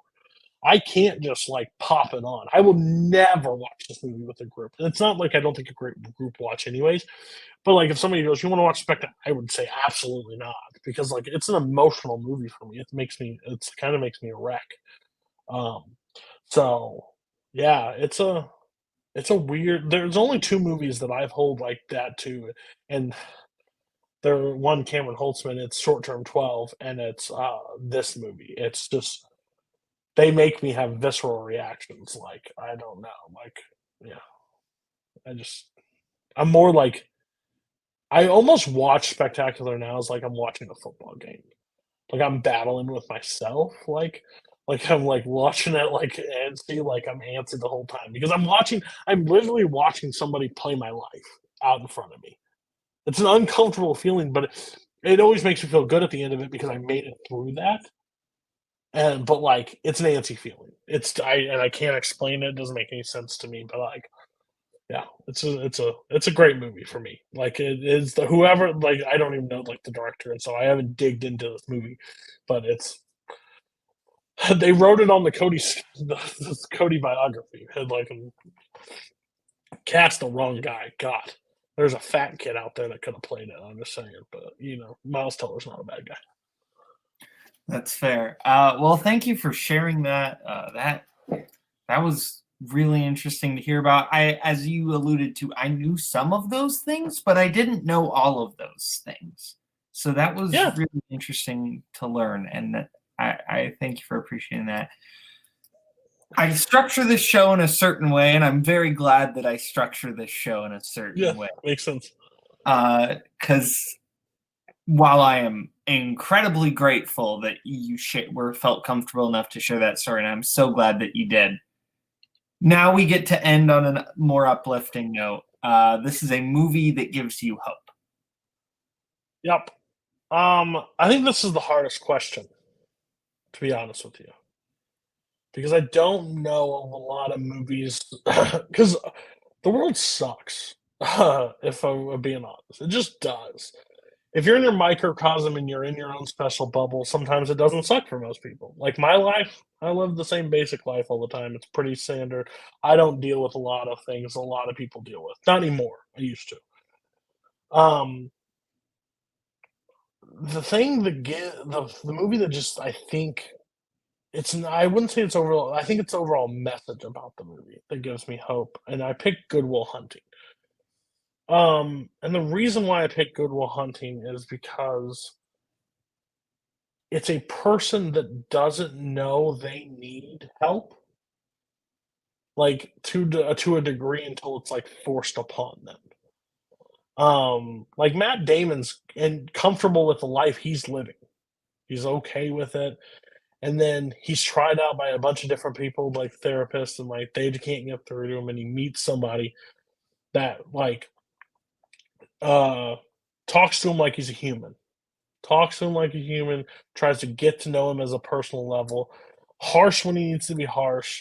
I can't just like pop it on. I will never watch this movie with a group. And it's not like I don't think a great group watch anyways. But like if somebody goes, "You want to watch Spectre?" I would say absolutely not, because like it's an emotional movie for me. It's kind of makes me a wreck. Um, so yeah, it's a weird. There's only two movies that I've hold like that to, and they're one Cameron Holtzman. It's Short Term 12, and it's this movie. It's just they make me have visceral reactions. Like I don't know, like yeah, I just I'm more like I almost watch Spectacular now as like I'm watching a football game. Like I'm battling with myself, like I'm like watching it like and see like I'm antsy the whole time because I'm literally watching somebody play my life out in front of me. It's an uncomfortable feeling, but it always makes me feel good at the end of it because I made it through that. And but like it's an antsy feeling. I can't explain it. It doesn't make any sense to me. But like yeah, it's a great movie for me. Like it is the whoever like I don't even know like the director, and so I haven't digged into this movie, but it's they wrote it on the Cody biography. Had like cast the wrong guy. God, there's a fat kid out there that could have played it. I'm just saying, but Miles Teller's not a bad guy. That's fair. Well, thank you for sharing that. That was really interesting to hear about. As you alluded to, I knew some of those things, but I didn't know all of those things. So that was Yeah, really interesting to learn, and I thank you for appreciating that. I structure this show in a certain way, and I'm very glad that I structure this show in a yeah, certain way. makes sense. Because while I am incredibly grateful that you were felt comfortable enough to share that story, and I'm so glad that you did. Now we get to end on a more uplifting note. This is a movie that gives you hope. Yep. I think this is the hardest question, to be honest with you, because I don't know of a lot of movies because the world sucks. If I'm being honest, it just does. If you're in your microcosm and you're in your own special bubble, sometimes it doesn't suck for most people. Like my life, I live the same basic life all the time. It's pretty standard. I don't deal with a lot of things a lot of people deal with. Not anymore. I used to. Um, the thing that the movie that just I think I wouldn't say it's overall. I think it's overall message about the movie that gives me hope, and I picked Good Will Hunting. And the reason why I picked Good Will Hunting is because it's a person that doesn't know they need help, like to a degree until it's like forced upon them. Like Matt Damon's and comfortable with the life he's living. He's okay with it. And then he's tried out by a bunch of different people, like therapists, and like they can't get through to him. And he meets somebody that like uh talks to him like he's a human, talks to him like a human, tries to get to know him as a personal level, harsh when he needs to be harsh,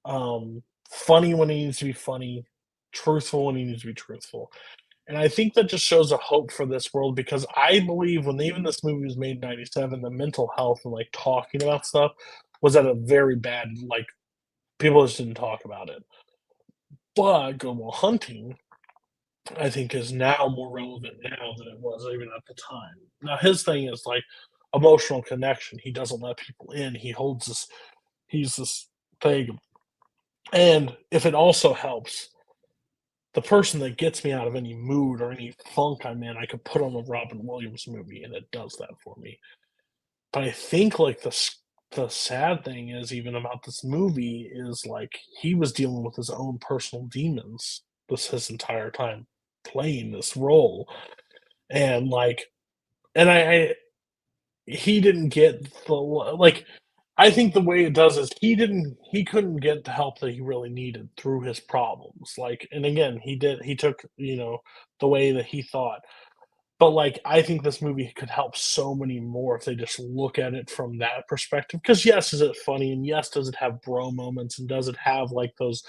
funny when he needs to be funny, truthful when he needs to be truthful. And I think that just shows a hope for this world because I believe when even this movie was made in '97, the mental health and like talking about stuff was at a very bad like people just didn't talk about it. But Good Will Hunting, I think, is now more relevant now than it was even at the time. Now his thing is like emotional connection. He doesn't let people in. He's this thing. And if it also helps, the person that gets me out of any mood or any funk I'm in, I could put on a Robin Williams movie and it does that for me. But I think like the sad thing is even about this movie is like he was dealing with his own personal demons this his entire time playing this role, and like and I he didn't get the like I think the way it does is he couldn't get the help that he really needed through his problems. Like and again, he took, the way that he thought. But like I think this movie could help so many more if they just look at it from that perspective. Because yes, is it funny? And yes, does it have bro moments? And does it have like those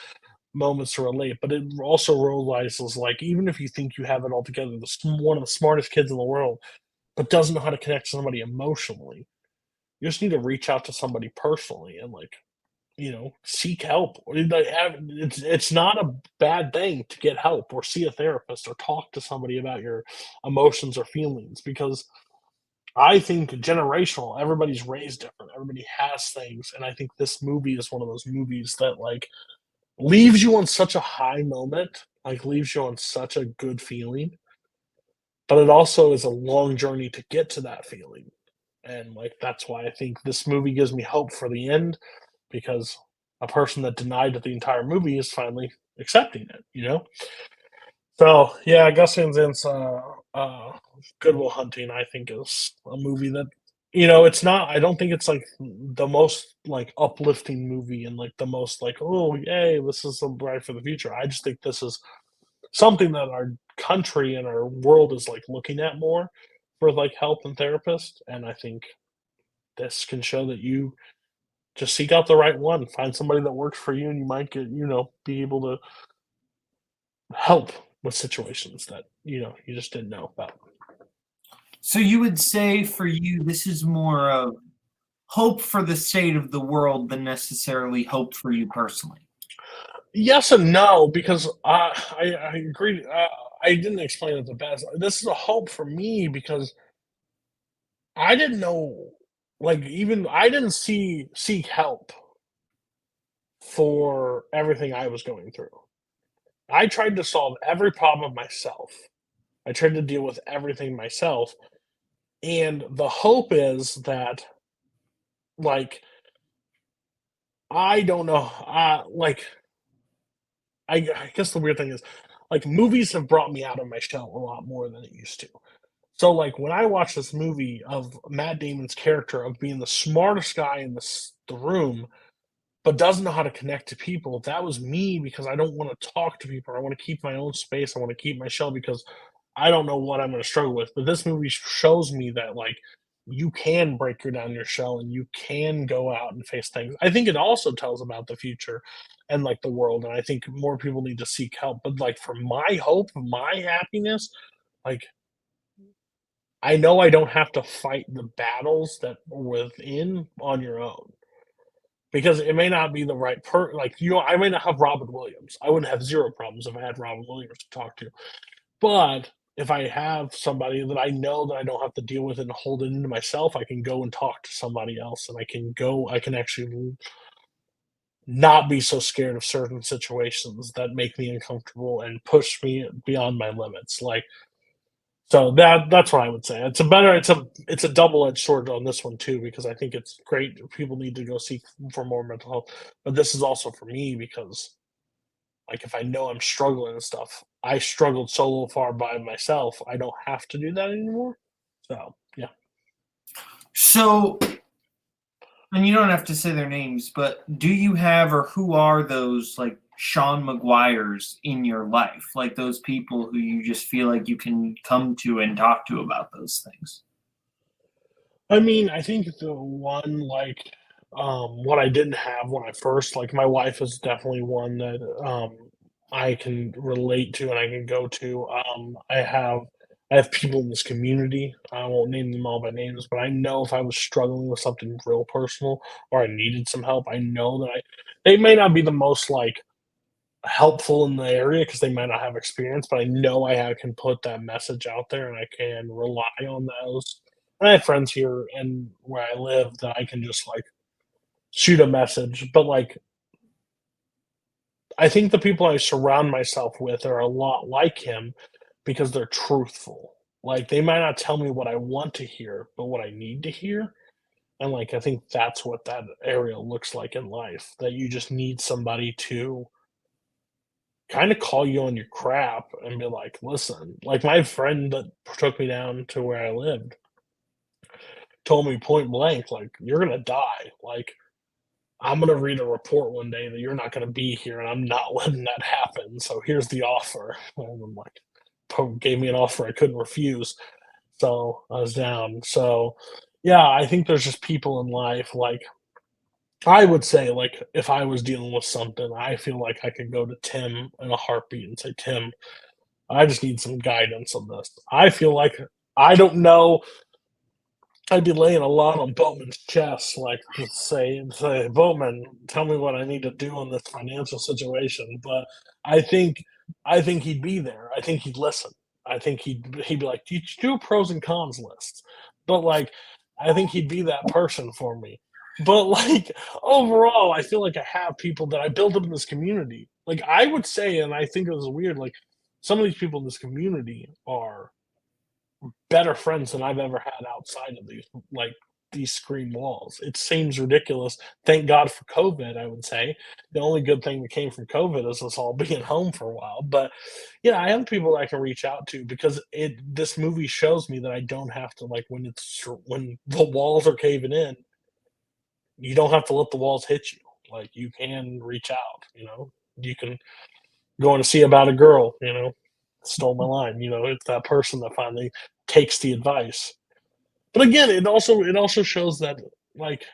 moments to relate? But it also realizes like even if you think you have it all together, one of the smartest kids in the world, but doesn't know how to connect to somebody emotionally, you just need to reach out to somebody personally and like seek help. It's not a bad thing to get help or see a therapist or talk to somebody about your emotions or feelings because I think generational, everybody's raised different. Everybody has things. And I think this movie is one of those movies that like leaves you on such a high moment, like leaves you on such a good feeling, but it also is a long journey to get to that feeling. And like that's why I think this movie gives me hope for the end because a person that denied it the entire movie is finally accepting it. So yeah, Gus Van Sant's Good Will Hunting, I think, is a movie that it's not. I don't think it's like the most like uplifting movie and like the most like oh yay, this is so bright for the future. I just think this is something that our country and our world is like looking at more for like help and therapists, and I think this can show that you just seek out the right one, find somebody that works for you, and you might get be able to help with situations that you just didn't know about. So you would say for you, this is more of hope for the state of the world than necessarily hope for you personally. Yes and no, because I agree. I didn't explain it the best. This is a hope for me because I didn't know, like, even I didn't seek help for everything I was going through. I tried to solve every problem myself. I tried to deal with everything myself, and the hope is that, like, I don't know, I guess the weird thing is, like, movies have brought me out of my shell a lot more than it used to. So, like, when I watch this movie of Matt Damon's character of being the smartest guy in the room, but doesn't know how to connect to people, that was me because I don't wanna talk to people. I wanna keep my own space. I wanna keep my shell because I don't know what I'm gonna struggle with. But this movie shows me that, like, you can break your down your shell and you can go out and face things. I think it also tells about the future and, like, the world, and I think more people need to seek help. But, like, for my hope, my happiness, like, I know I don't have to fight the battles that are within on your own because it may not be the right like I may not have Robin Williams. I wouldn't have zero problems if I had Robin Williams to talk to. But if I have somebody that I know that I don't have to deal with and hold it into myself, I can go and talk to somebody else and I can actually not be so scared of certain situations that make me uncomfortable and push me beyond my limits. Like so that's what I would say. It's a double-edged sword on this one too, because I think it's great. People need to go seek for more mental health. But this is also for me because like if I know I'm struggling and stuff, I struggled so far by myself. I don't have to do that anymore. So yeah. So, and you don't have to say their names, but do you have or who are those like Sean McGuire's in your life? Like those people who you just feel like you can come to and talk to about those things? I mean, I think the one like what I didn't have when I first like my wife is definitely one that I can relate to and I can go to. I have people in this community. I won't name them all by names, but I know if I was struggling with something real personal or I needed some help, I know that they may not be the most like helpful in the area because they might not have experience, but I know can put that message out there and I can rely on those. And I have friends here and where I live that I can just like shoot a message. But like I think the people I surround myself with are a lot like him because they're truthful. Like they might not tell me what I want to hear, but what I need to hear. And like I think that's what that area looks like in life. That you just need somebody to kind of call you on your crap and be like, listen, like my friend that took me down to where I lived told me point blank, like, you're gonna die. Like, I'm gonna read a report one day that you're not gonna be here, and I'm not letting that happen. So here's the offer. And I'm like, gave me an offer I couldn't refuse. So I was down. So yeah, I think there's just people in life like I would say like if I was dealing with something, I feel like I could go to Tim in a heartbeat and say, Tim, I just need some guidance on this. I feel like I don't know I'd be laying a lot on Boatman's chest, like to say, Boatman, tell me what I need to do in this financial situation. But I think, I think he'd be there. I think he'd listen. I think he'd be like, you do a pros and cons list. But like, I think he'd be that person for me. But like overall, I feel like I have people that I build up in this community. Like I would say, and I think it was weird, like some of these people in this community are better friends than I've ever had outside of these screen walls. It seems ridiculous. Thank God for COVID, I would say. The only good thing that came from COVID is us all being home for a while. But yeah, I have people I can reach out to because it this movie shows me that I don't have to like when the walls are caving in, you don't have to let the walls hit you. Like you can reach out, you know. You can going to see about a girl, you know, stole my line. You know, it's that person that finally takes the advice. But again, it also shows that like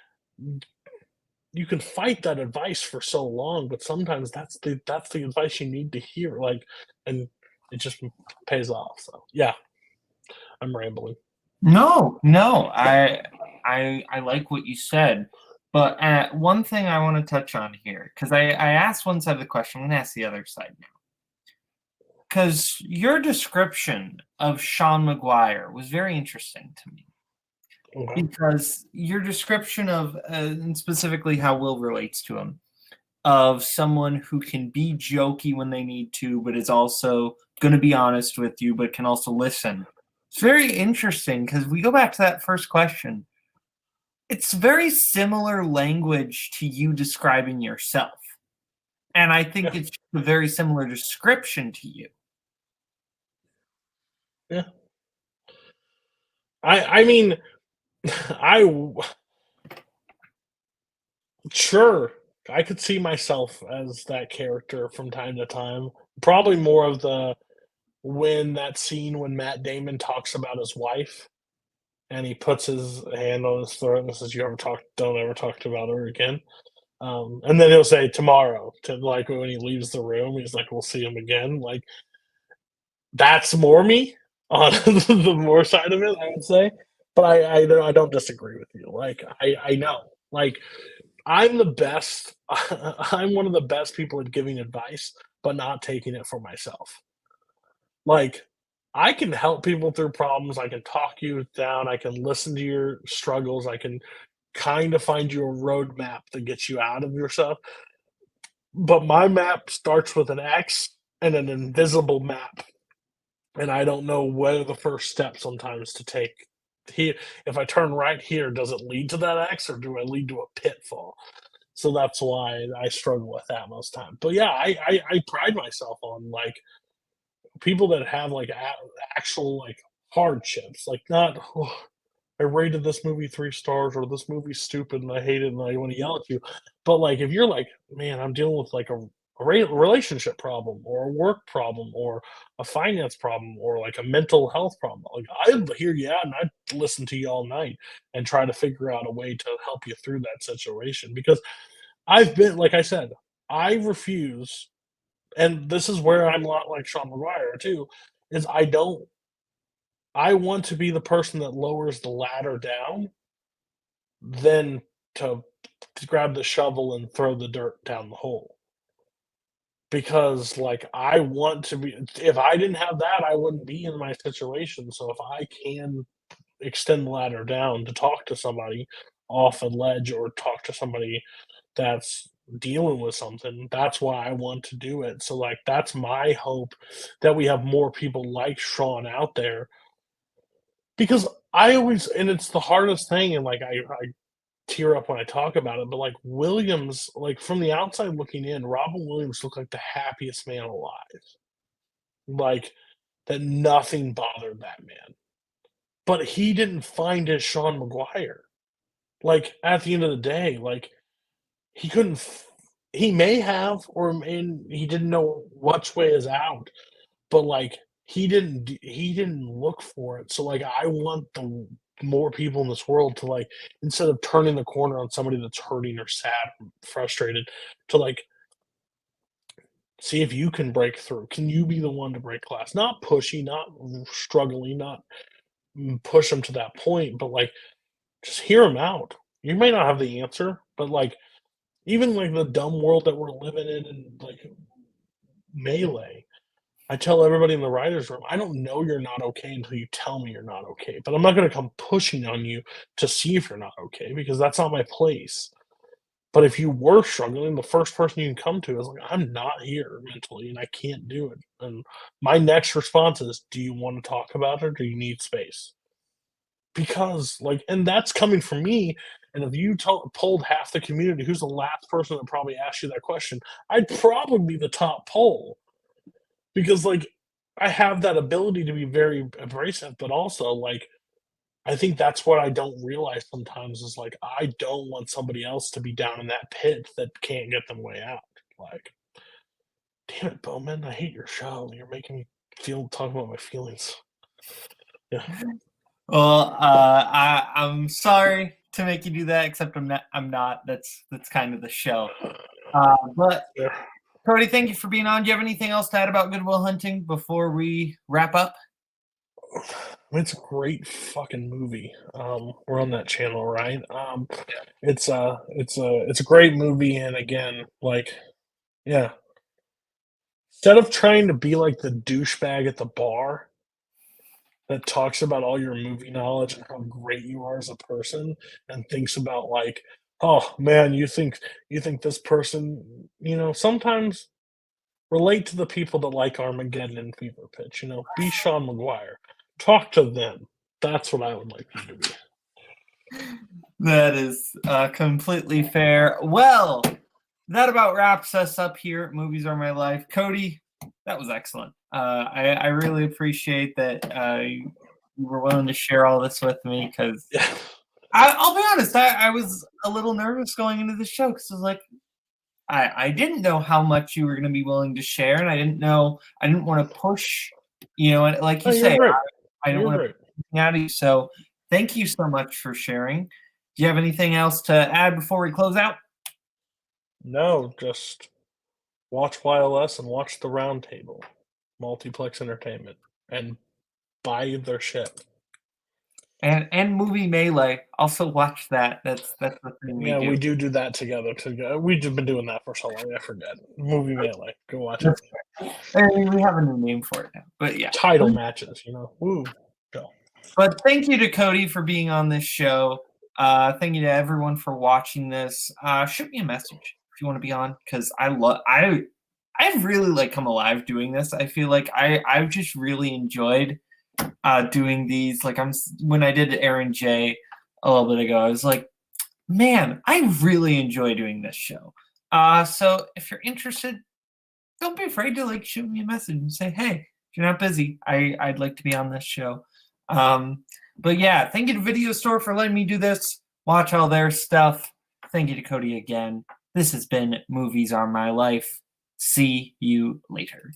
you can fight that advice for so long, but sometimes that's the advice you need to hear. Like, and it just pays off. So yeah, I'm rambling. No, no, I like what you said, but one thing I want to touch on here because I asked one side of the question, I'm gonna ask the other side now. Because your description of Sean Maguire was very interesting to me. Okay. Because your description of, and specifically how Will relates to him, of someone who can be jokey when they need to, but is also going to be honest with you, but can also listen. It's very interesting because we go back to that first question. It's very similar language to you describing yourself. And I think Yeah, it's a very similar description to you. yeah. I mean, I sure I could see myself as that character from time to time. Probably more of the when that scene when Matt Damon talks about his wife and he puts his hand on his throat and says, "You ever talk? Don't ever talk about her again." And then he'll say tomorrow to like when he leaves the room, he's like, "We'll see him again." Like that's more me on the more side of it, I would say. But I don't disagree with you. Like I know like I'm the best. I'm one of the best people at giving advice, but not taking it for myself. Like, I can help people through problems, I can talk you down, I can listen to your struggles, I can kinda find you a roadmap that gets you out of yourself, but my map starts with an X and an invisible map, and I don't know what are the first steps sometimes to take. Here if I turn right here, does it lead to that X or do I lead to a pitfall? So that's why I struggle with that most time. But yeah, I pride myself on, like, people that have like actual like hardships, like not I rated this movie 3 stars or this movie's stupid and I hate it and I want to yell at you. But like if you're like, man, I'm dealing with like a relationship problem or a work problem or a finance problem or like a mental health problem, like I'd hear you out and I'd listen to you all night and try to figure out a way to help you through that situation because I've been like I said, I refuse and this is where I'm a lot like Sean Maguire too, is I want to be the person that lowers the ladder down than to to grab the shovel and throw the dirt down the hole. Because, like, I want to be if I didn't have that, I wouldn't be in my situation, so if I can extend the ladder down to talk to somebody off a ledge or talk to somebody that's dealing with something. That's why I want to do it. So like that's my hope that we have more people like Sean out there because I always and it's the hardest thing and like I tear up when I talk about it, but like Williams, like from the outside looking in, Robin Williams looked like the happiest man alive. Like that nothing bothered that man. But he didn't find his Sean Maguire. Like at the end of the day, like he couldn't he may have or he didn't know which way is out, but, like, he didn't look for it, so, like, I want the more people in this world to, like, instead of turning the corner on somebody that's hurting or sad or frustrated, to, like, see if you can break through. Can you be the one to break glass? Not pushy, not struggling, not push them to that point, but, like, Just hear them out. You may not have the answer, but like even like the dumb world that we're living in and like melee. I tell everybody in the writers' room, I don't know you're not okay until you tell me you're not okay. But I'm not going to come pushing on you to see if you're not okay because that's not my place. But if you were struggling, the first person you can come to is like, I'm not here mentally and I can't do it. And my next response is, do you want to talk about it or do you need space? Because, like, and that's coming from me. And if you polled half the community, who's the last person that probably asked you that question? I'd probably be the top poll because, like, I have that ability to be very abrasive, but also, like, I think that's what I don't realize sometimes is like I don't want somebody else to be down in that pit that can't get them way out. Like, damn it, Bowman, I hate your show. You're making me talk about my feelings. Yeah. Well, I'm sorry to make you do that, except I'm not. I'm not. That's kind of the show. But Yeah. Cody, thank you for being on. Do you have anything else to add about Good Will Hunting before we wrap up? I mean, it's a great fucking movie. We're on that channel, right? It's a great movie, and again, like, yeah. Instead of trying to be like the douchebag at the bar that talks about all your movie knowledge and how great you are as a person, and thinks about like, oh man, you think this person, sometimes relate to the people that like Armageddon and Fever Pitch. Be Sean McGuire. Talk to them. That's what I would like you to be. That is completely fair. Well, that about wraps us up here at Movies Are My Life. Cody, that was excellent. I really appreciate that you were willing to share all this with me because Yeah. I'll be honest, I was a little nervous going into the show because I was like, I didn't know how much you were going to be willing to share, and I didn't want to push, like you Oh, you're say, great. I didn't You're want great. to out of you. So thank you so much for sharing. Do you have anything else to add before we close out? No, just watch YLS and watch the Round Table, Multiplex Entertainment, and buy their shit. And movie Melee. Also watch that. That's the thing we Yeah, do. we do that together. We've just been doing that for so long. I forget. Movie Melee. Go watch it. I mean, we have a new name for it now. But yeah. Title matches, Woo. Go. But thank you to Cody for being on this show. Thank you to everyone for watching this. Shoot me a message if you want to be on because I really like come alive doing this. I feel like I've just really enjoyed doing these. Like when I did Aaron J a little bit ago, I was like, man, I really enjoy doing this show. So if you're interested, don't be afraid to like shoot me a message and say, hey, if you're not busy, I'd like to be on this show. But yeah, thank you to Video Store for letting me do this. Watch all their stuff. Thank you to Cody again. This has been Movies Are My Life. See you later.